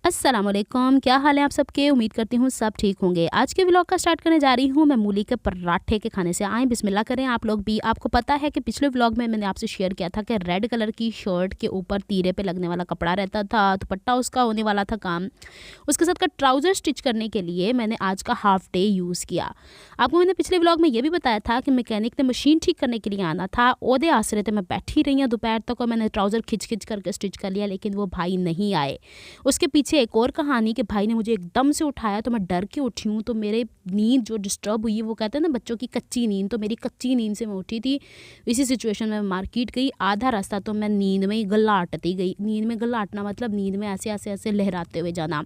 अस्सलामुअलैकुम, क्या हाल है आप सबके। उम्मीद करती हूँ सब ठीक होंगे। आज के व्लॉग का स्टार्ट करने जा रही हूँ मैं मूली के पराठे के खाने से। आए बिस्मिल्लाह करें आप लोग भी। आपको पता है कि पिछले व्लॉग में मैंने आपसे शेयर किया था कि रेड कलर की शर्ट के ऊपर तीरे पे लगने वाला कपड़ा रहता था, दुपट्टा उसका होने वाला था काम। उसके साथ का ट्राउज़र स्टिच करने के लिए मैंने आज का हाफ डे यूज़ किया। आपको मैंने पिछले व्लॉग में ये भी बताया था कि मैकेनिक ने मशीन ठीक करने के लिए आना था। ओहदे आसरे थे मैं बैठी रही हूँ दोपहर तक और मैंने ट्राउज़र खिंच खिंच करके स्टिच कर लिया, लेकिन वो भाई नहीं आए। उसके पीछे एक और कहानी कि भाई ने मुझे एकदम से उठाया तो मैं डर के उठी हूँ, तो मेरे नींद जो डिस्टर्ब हुई, वो कहते हैं ना बच्चों की कच्ची नींद, तो मेरी कच्ची नींद से मैं उठी थी। इसी सिचुएशन में मार्केट गई, आधा रास्ता तो मैं नींद में ही गल्लाटती गई। नींद में गल्लाटना मतलब नींद में ऐसे ऐसे ऐसे लहराते हुए जाना।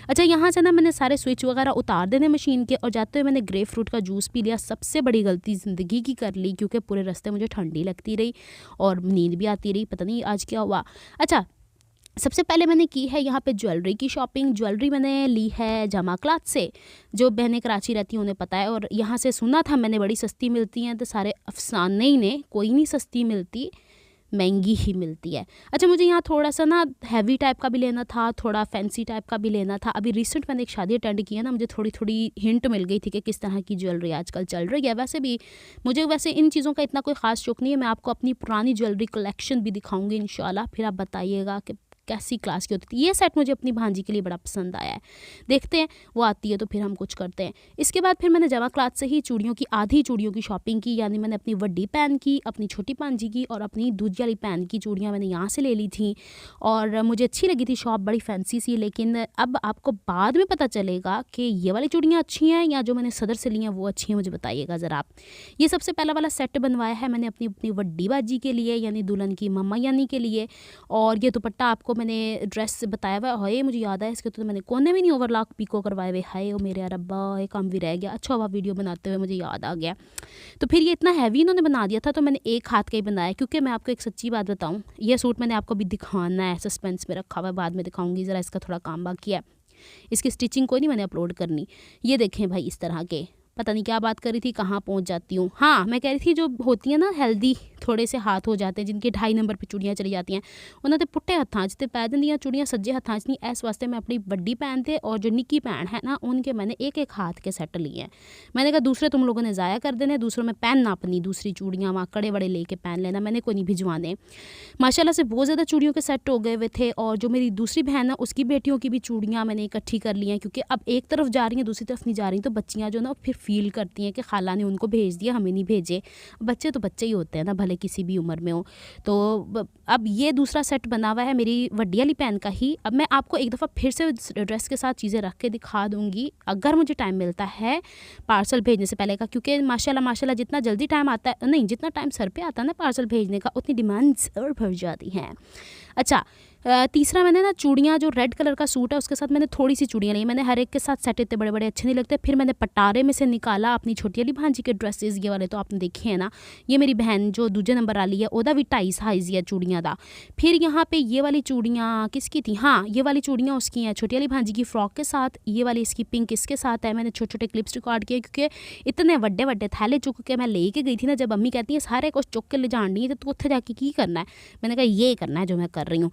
अच्छा, यहाँ से ना मैंने सारे स्विच वगैरह उतार देने मशीन के, और जाते हुए मैंने ग्रेप फ्रूट का जूस पी लिया। सबसे बड़ी गलती ज़िंदगी की कर ली, क्योंकि पूरे रास्ते मुझे ठंडी लगती रही और नींद भी आती रही। पता नहीं आज क्या हुआ। अच्छा, सबसे पहले मैंने की है यहाँ पे ज्वेलरी की शॉपिंग। ज्वेलरी मैंने ली है जमा क्लॉथ से, जो बहनें कराची रहती हैं उन्हें पता है। और यहाँ से सुना था मैंने बड़ी सस्ती मिलती हैं, तो सारे अफसाने ही ने, कोई नहीं सस्ती मिलती, महंगी ही मिलती है। अच्छा, मुझे यहाँ थोड़ा सा ना हैवी टाइप का भी लेना था, थोड़ा फैंसी टाइप का भी लेना था। अभी रिसेंट मैंने एक शादी अटेंड की है ना, मुझे थोड़ी थोड़ी हिंट मिल गई थी कि किस तरह की ज्वेलरी आजकल चल रही है। वैसे भी मुझे इन चीज़ों का इतना कोई ख़ास शौक नहीं है। मैं आपको अपनी पुरानी ज्वेलरी कलेक्शन भी दिखाऊंगी इंशाल्लाह, फिर आप बताइएगा कि कैसी क्लास की होती थी। ये सेट मुझे अपनी भांजी के लिए बड़ा पसंद आया है। देखते हैं वो आती है तो फिर हम कुछ करते हैं। इसके बाद फिर मैंने जमा क्लॉथ से ही चूड़ियों की, आधी चूड़ियों की शॉपिंग की। यानी मैंने अपनी वड्डी पैन की, अपनी छोटी भांजी की, और अपनी दूसरी वाली पैन की चूड़ियाँ मैंने यहाँ से ले ली थी। और मुझे अच्छी लगी थी शॉप, बड़ी फैंसी सी। लेकिन अब आपको बाद में पता चलेगा कि ये वाली चूड़ियाँ अच्छी हैं या जो मैंने सदर से ली हैं वो अच्छी हैं। मुझे बताइएगा ज़रा आप। ये सबसे पहला वाला सेट बनवाया है मैंने अपनी अपनी वड्डी बाजी के लिए, यानी दुल्हन की मम्मा यानी के लिए। और ये दुपट्टा आपको मैंने ड्रेस से बताया हुआ है। हाय, मुझे याद है इसके तो मैंने कोने भी नहीं ओवरलॉक पिको करवाए हुए। हाय ओ मेरे रब्बा, ये काम भी रह गया। अच्छा हुआ वीडियो बनाते हुए मुझे याद आ गया। तो फिर ये इतना हैवी इन्होंने बना दिया था, तो मैंने एक हाथ का ही बनाया। क्योंकि मैं आपको एक सच्ची बात बताऊं, ये सूट मैंने आपको भी दिखाना है, सस्पेंस में रखा हुआ है, बाद में दिखाऊंगी। ज़रा इसका थोड़ा काम बाकी है, इसकी स्टिचिंग कोई नहीं मैंने अपलोड करनी। ये देखें भाई, इस तरह के, पता नहीं क्या बात कर रही थी, कहाँ पहुँच जाती हूँ। हाँ, मैं कह रही थी जो होती है ना हेल्दी थोड़े से हाथ हो जाते हैं, जिनके 2.5 नंबर पे चूड़ियाँ चली जाती हैं, उन्होंने पुट्टे हत्थां च ते पै दिंदियां चूड़ियाँ सज्जे हत्थां च नहीं। इस वास्ते मैं अपनी बड्डी भैन थे और जो निक्की भैन है ना, उनके मैंने एक एक हाथ के सेट लिए हैं। मैंने कहा दूसरे तुम लोगों ने ज़ाया कर देने, दूसरों में पहन ना अपनी दूसरी चूड़ियाँ वहाँ कड़े बड़े लेके पहन लेना, मैंने कोई नहीं भिजवाने। माशाल्लाह से बहुत ज़्यादा चूड़ियों के सेट हो गए हुए थे। और जो मेरी दूसरी बहन है उसकी बेटियों की भी चूड़ियाँ मैंने इकट्ठी कर ली हैं, क्योंकि अब एक तरफ जा रही हैं दूसरी तरफ नहीं जा रही, तो बच्चियाँ जो ना फिर फील करती हैं कि खाला ने उनको भेज दिया, हमें नहीं भेजे। बच्चे तो बच्चे ही होते हैं ना, भले किसी भी उम्र में हो। तो अब ये दूसरा सेट बना हुआ है मेरी वड्डी वाली पैन का ही। अब मैं आपको एक दफ़ा फिर से ड्रेस के साथ चीज़ें रख के दिखा दूँगी, अगर मुझे टाइम मिलता है पार्सल भेजने से पहले का। क्योंकि माशाल्लाह माशाल्लाह जितना जल्दी टाइम आता है, नहीं जितना टाइम सर पे आता है ना पार्सल भेजने का, उतनी डिमांड्स और बढ़ जाती हैं। अच्छा, तीसरा मैंने ना चूड़ियाँ, जो रेड कलर का सूट है उसके साथ मैंने थोड़ी सी चूड़ियाँ ली। मैंने हर एक के साथ सेट इतने बड़े बड़े अच्छे नहीं लगते। फिर मैंने पटारे में से निकाला अपनी छोटी वाली भांजी के ड्रेसेस, ये वाले तो आपने देखे हैं ना। ये मेरी बहन जो दूजे नंबर वाली है, ओदा भी 2.5 साइज़ है चूड़ियाँ दा। फिर यहाँ पे ये वाली चूड़ियाँ किसकी थी, हाँ ये वाली चूड़ियाँ उसकी हैं, छोटी वाली भांजी की फ्रॉक के साथ। ये वाली इसकी पिंक इसके साथ है। मैंने छोटे छोटे क्लिप्स रिकॉर्ड किए, क्योंकि इतने बड़े बड़े थैले चुक के मैं लेके गई थी ना। जब अम्मी कहती है सारे कुछ चुक के ले जानी है, तो तू उत्थे जाके की करना है, मैंने कहा ये करना है जो मैं कर रही हूँ।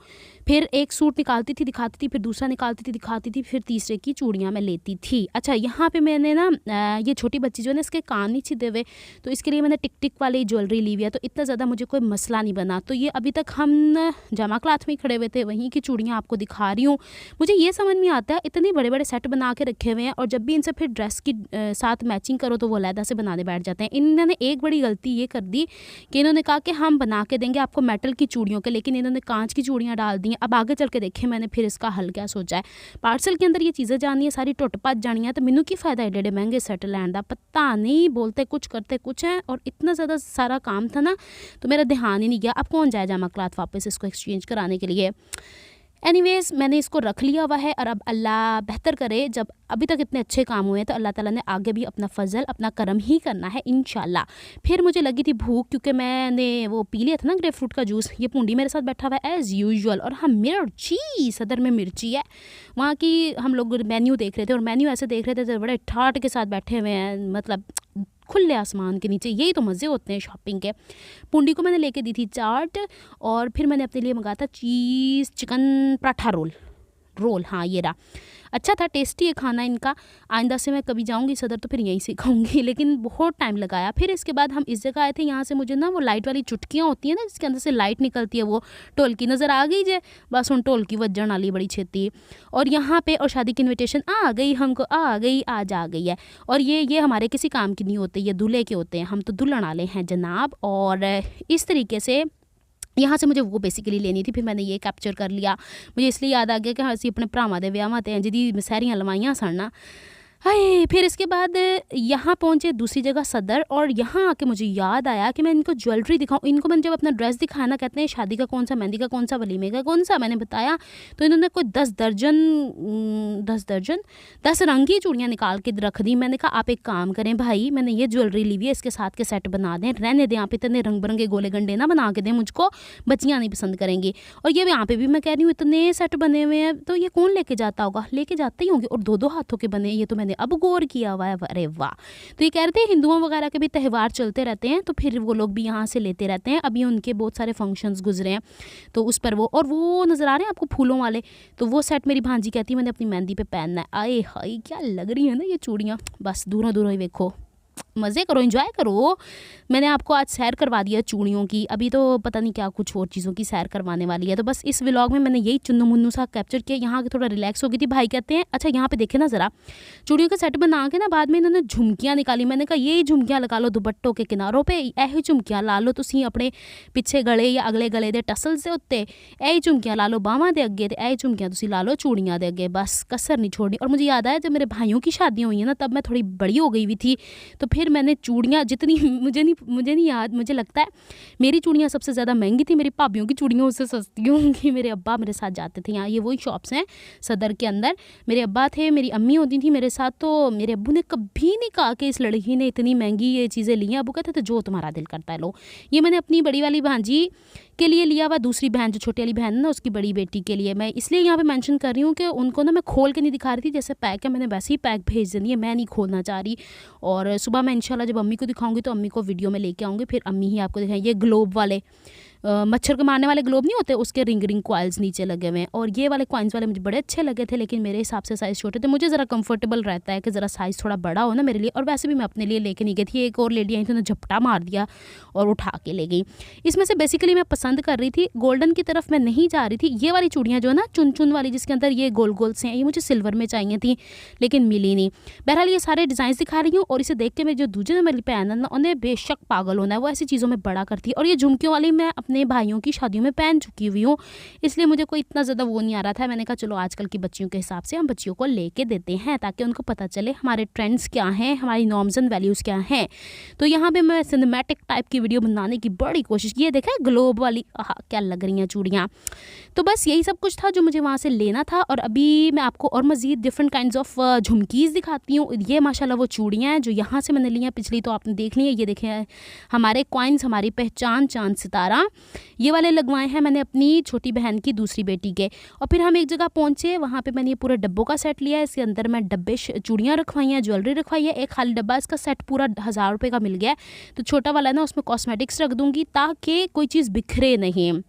फिर एक सूट निकालती थी दिखाती थी, फिर दूसरा निकालती थी दिखाती थी, फिर तीसरे की चूड़ियाँ मैं लेती थी। अच्छा, यहाँ पे मैंने ना ये छोटी बच्ची जो है ना, इसके कान नहीं छिदे हुए, तो इसके लिए मैंने टिक टिक वाली ज्वेलरी ली हुई है, तो इतना ज़्यादा मुझे कोई मसला नहीं बना। तो ये अभी तक हम जमा क्लॉथ में ही खड़े हुए थे, वहीं की चूड़ियाँ आपको दिखा रही हूँ। मुझे ये समझ में आता है, इतने बड़े बड़े सेट बना के रखे हुए हैं, और जब भी इनसे फिर ड्रेस की साथ मैचिंग करो तो वो अलहदा से बनाने बैठ जाते हैं। इन्होंने एक बड़ी गलती ये कर दी कि इन्होंने कहा कि हम बना के देंगे आपको मेटल की चूड़ियों के, लेकिन इन्होंने कांच की चूड़ियाँ डाल दी हैं। अब आगे चल के देखें मैंने फिर इसका हल क्या सोचा है। पार्सल के अंदर ये चीज़ें जानी है, सारी टुट भज जानी है, तो मैनू की फ़ायदा एडे एडे महंगे सेट लैन का। पता नहीं, बोलते कुछ करते कुछ है, और इतना ज़्यादा सारा काम था ना, तो मेरा ध्यान ही नहीं गया। अब कौन जाए जमा क्लॉथ वापस इसको एक्सचेंज कराने के लिए। एनीवेज़ मैंने इसको रख लिया हुआ है, और अब अल्लाह बेहतर करे, जब अभी तक इतने अच्छे काम हुए हैं तो अल्लाह ताला ने आगे भी अपना फजल अपना करम ही करना है इंशाल्लाह। फिर मुझे लगी थी भूख, क्योंकि मैंने वो पी लिया था ना ग्रेप फ्रूट का जूस। ये पूंडी मेरे साथ बैठा हुआ है एज़ यूजुअल, और हाँ मिर्ची, सदर में मिर्ची है। वहाँ की हम लोग मेन्यू देख रहे थे, और मेन्यू ऐसे देख रहे थे बड़े ठाट के साथ बैठे हुए हैं, मतलब खुले आसमान के नीचे। यही तो मज़े होते हैं शॉपिंग के। पूंडी को मैंने लेके दी थी चाट, और फिर मैंने अपने लिए मंगाया था चीज़ चिकन पराठा रोल। रोल, हाँ ये रहा, अच्छा था, टेस्टी है खाना इनका। आइंदा से मैं कभी जाऊँगी सदर तो फिर यहीं से खाऊँगी, लेकिन बहुत टाइम लगाया। फिर इसके बाद हम इस जगह आए थे, यहाँ से मुझे ना वो लाइट वाली चुटकियाँ होती हैं ना जिसके अंदर से लाइट निकलती है, वो ढोलकी नज़र आ गई जे, बस उन ढोलकी वजन वाली बड़ी छेती। और यहाँ पे और शादी की इन्विटेशन आ गई, हमको आ गई, आज आ गई है। और ये हमारे किसी काम की नहीं होते, ये दूल्हे के होते हैं, हम तो दुल्हन वाले हैं जनाब। और इस तरीके से यहाँ से मुझे वो बेसिकली लेनी थी, फिर मैंने ये कैप्चर कर लिया। मुझे इसलिए याद आ गया कि हाँ असी अपने भरावां दे विआहां ते जिहदी मसहरियां लवाइयां सन ना, हाय। फिर इसके बाद यहाँ पहुँचे दूसरी जगह सदर, और यहाँ आके मुझे याद आया कि मैं इनको ज्वेलरी दिखाऊँ। इनको मैंने जब अपना ड्रेस दिखाया ना, कहते हैं शादी का कौन सा, मेहंदी का कौन सा, वलीमे का कौन सा, मैंने बताया तो इन्होंने कोई 10 रंग की चूड़ियाँ निकाल के रख दी। मैंने कहा आप एक काम करें भाई, मैंने ये ज्वेलरी ली हुई है, इसके साथ के सेट बना दें, रहने दें, आप इतने रंग बिरंगे गोले गंडे ना बना के दें मुझको, बच्चियाँ नहीं पसंद करेंगी। और ये यहाँ पे भी मैं कह रही हूँ इतने सेट बने हुए हैं, तो ये कौन लेके जाता होगा, लेके जाते ही होंगे। और 2-2 हाथों के बने, ये तो मैंने अब गौर किया हुआ है। अरे वाह। तो ये कह रहे थे हिंदुओं वगैरह के भी त्यौहार चलते रहते हैं, तो फिर वो लोग भी यहाँ से लेते रहते हैं। अभी उनके बहुत सारे फंक्शंस गुजरे हैं, तो उस पर वो, और वो नज़र आ रहे हैं आपको फूलों वाले, तो वो सेट मेरी भांजी कहती है मैंने अपनी मेहंदी पे पहनना है। आए हाय क्या लग रही है ना ये चूड़ियाँ, बस दूरों दूरों ही देखो, मज़े करो, एंजॉय करो। मैंने आपको आज सैर करवा दिया चूड़ियों की, अभी तो पता नहीं क्या कुछ और चीज़ों की सैर करवाने वाली है। तो बस इस व्लॉग में मैंने यही चुन्नू मुन्नू सा कैप्चर किया। यहाँ के थोड़ा रिलैक्स हो गई थी। भाई कहते हैं अच्छा यहाँ पे देखे ना ज़रा, चूड़ियों का सेट बना के ना बाद में इन्होंने झुमकियाँ निकाली। मैंने कहा ये झुमकियाँ लगा लो दुपट्टों के किनारों पर, यही झुमकियाँ ला लो तुसी अपने पिछे गले या अगले गले के टसल से उत्ते, यही झुमकियाँ ला लो बावां दे अगे, यही झुमकियाँ तुसी ला लो चूड़ियाँ दे अगे, बस कसर नहीं छोड़नी। और मुझे याद आया जब मेरे भाइयों की शादियाँ हुई हैं ना, तब मैं थोड़ी बड़ी हो गई हुई थी, तो फिर मैंने चूड़ियाँ जितनी मुझे नहीं याद, मुझे लगता है मेरी चूड़ियाँ सबसे ज़्यादा महंगी थी, मेरी भाभियों की चूड़ियाँ उससे सस्ती होंगी। मेरे अब्बा मेरे साथ जाते थे, यहाँ ये वही शॉप्स हैं सदर के अंदर, मेरे अब्बा थे, मेरी अम्मी होती थी मेरे साथ। तो मेरे अब्बू ने कभी नहीं कहा कि इस लड़की ने इतनी महंगी ये चीज़ें ली हैं। अब्बू कहते थे जो तुम्हारा दिल करता है लो। ये मैंने अपनी बड़ी वाली भांजी के लिए लिया हुआ, दूसरी बहन जो छोटी वाली बहन है ना उसकी बड़ी बेटी के लिए। मैं इसलिए यहाँ पे मेंशन कर रही हूँ कि उनको ना मैं खोल के नहीं दिखा रही थी, जैसे पैक है मैंने वैसे ही पैक भेज देनी है, मैं नहीं खोलना चाह रही। और सुबह मैं इंशाल्लाह जब अम्मी को दिखाऊंगी तो अम्मी को वीडियो में लेके आऊँगी, फिर अम्मी ही आपको दिखाएंगे। ये ग्लोब वाले मच्छर को मारने वाले ग्लोब नहीं होते, उसके रिंग रिंग कॉइल्स नीचे लगे हुए हैं। और ये वाले कॉइन्स वाले मुझे बड़े अच्छे लगे थे, लेकिन मेरे हिसाब से साइज़ छोटे थे। मुझे ज़रा कंफर्टेबल रहता है कि ज़रा साइज़ थोड़ा बड़ा हो ना मेरे लिए। और वैसे भी मैं अपने लिए लेके नहीं गई थी, एक और लेडी आई थी, उन्होंने झपटा मार दिया और उठा के ले गई। इसमें से बेसिकली मैं पसंद कर रही थी गोल्डन की तरफ, मैं नहीं जा रही थी। ये वाली चूड़ियाँ जो है ना चुन चुन वाली, जिसके अंदर ये गोल गोल से हैं, ये मुझे सिल्वर में चाहिए थी लेकिन मिली नहीं। बहरहाल ये सारे डिज़ाइन दिखा रही हूँ। और इसे देख के मेरी जो दूसरे मेरी बहन है ना, उन्हें बेशक पागल होना है, वो ऐसी चीज़ों में बड़ा करती है। और ये झुमकियों वाली मैं अपने भाइयों की शादियों में पहन चुकी हुई हूँ, इसलिए मुझे कोई इतना ज़्यादा वो नहीं आ रहा था। मैंने कहा चलो आजकल की बच्चियों के हिसाब से हम बच्चियों को लेके देते हैं, ताकि उनको पता चले हमारे ट्रेंड्स क्या हैं, हमारी नॉर्म्स एंड वैल्यूज़ क्या हैं। तो यहाँ पे मैं सिनेमैटिक टाइप की वीडियो बनाने की बड़ी कोशिश की। ये देखा ग्लोब वाली, क्या लग रही हैं चूड़ियाँ। तो बस यही सब कुछ था जो मुझे वहाँ से लेना था। और अभी मैं आपको और मज़ीद डिफरेंट काइंड्स ऑफ झुमकीज़ दिखाती हूँ। ये माशाल्लाह वो चूड़ियाँ हैं जो यहाँ से मैंने ली हैं, पिछली तो आपने देख ली है। ये देखें हमारे कॉइन्स, हमारी पहचान, चांद सितारा, ये वाले लगवाए हैं मैंने अपनी छोटी बहन की दूसरी बेटी के। और फिर हम एक जगह पहुँचे, वहाँ पे मैंने ये पूरे डब्बों का सेट लिया है। इसके अंदर मैं डब्बे चूड़ियाँ रखवाई हैं, ज्वेलरी रखवाई है। एक खाली डब्बा, इसका सेट पूरा 1000 रुपये का मिल गया है। तो छोटा वाला है ना, उसमें कॉस्मेटिक्स रख दूँगी ताकि कोई चीज़ बिखरे नहीं।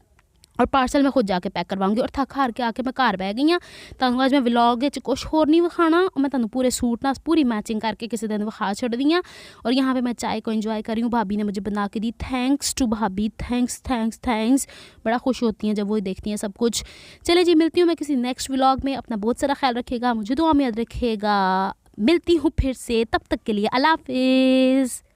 और पार्सल मैं खुद जाके पैक करवाऊंगी। और थक हार के आके मैं घर बह गई हाँ। तुहानू अज मैं व्लॉग कुछ होर नहीं विखाना, मैं तुहानू पूरे सूट ना पूरी मैचिंग करके किसी दिन विखा छड़ दी हाँ। और यहाँ पे मैं चाय को एंजॉय कर रही हूँ, भाभी ने मुझे बना के दी। थैंक्स टू भाभी, थैंक्स थैंक्स थैंक्स। बड़ा खुश होती हैं जब वो देखती हैं सब कुछ। चले जी, मिलती हूँ मैं किसी नेक्स्ट व्लॉग में। अपना बहुत सारा ख्याल रखिएगा, मुझे दुआ में याद रखिएगा। मिलती हूँ फिर से, तब तक के लिए अल्लाह हाफिज़।